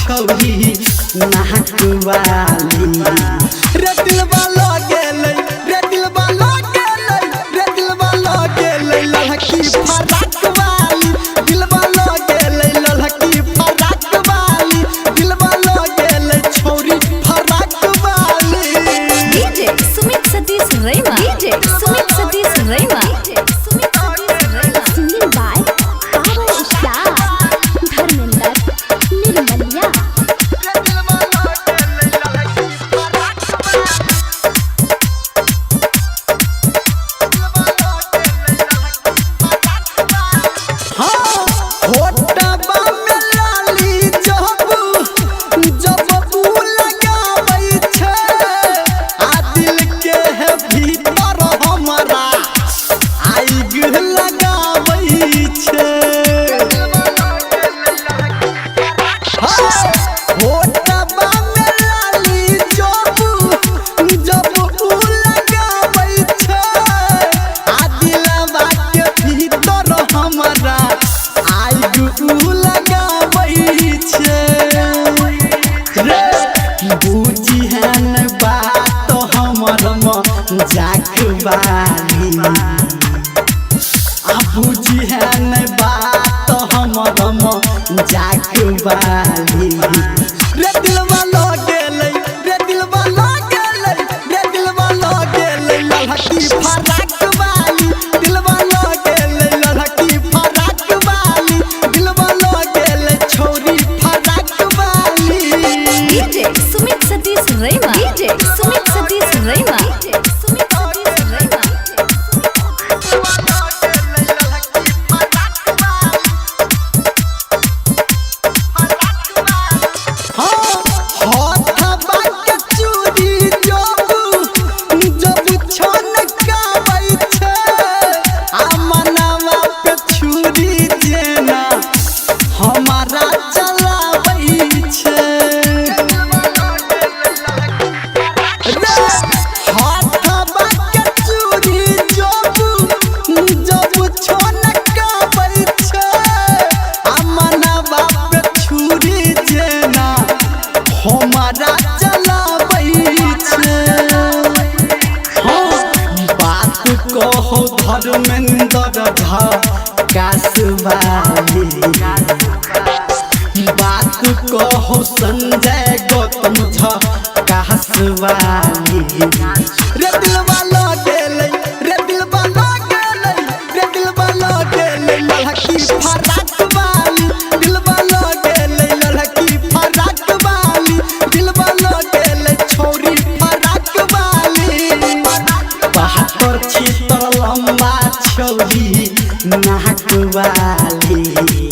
छौरी नाक वाली रे दिलवा लगेले रे दिलवा लगेले रे दिलवा लगेले लड़की फराक वाली दिलवा लगेले लड़की फराक वाली दिलवा लगेले छौरी फराक वाली DJ Sumit Satish Raima DJ Sumit Satish Raima singing by power star Dharmendra Nirmaliya जाकबाली बुझी है न बात हमर जाकबाली रे दिलवा लगेले रे दिलवा लगेले रे दिलवा लगेले लड़की फराक वाली दिलवा लगेले लड़की फराक वाली दिलवा लगेले छौरी फराक वाली डीजे सुमित सतीश रैमा डीजे सुमित सतीश रैमा कहो धर्मेंद्र कासवाली बात कहो संजय गौतम कासवाली रे दिलवा लगेले रे दिलवा लगेले रे दिलवा लगेले लड़की फराक वाली दिलवा लगेले लड़की फराक वाली दिलवा लगेले छौरी फराक वाली बहादुर छी लंबा छौरी नाक वाली।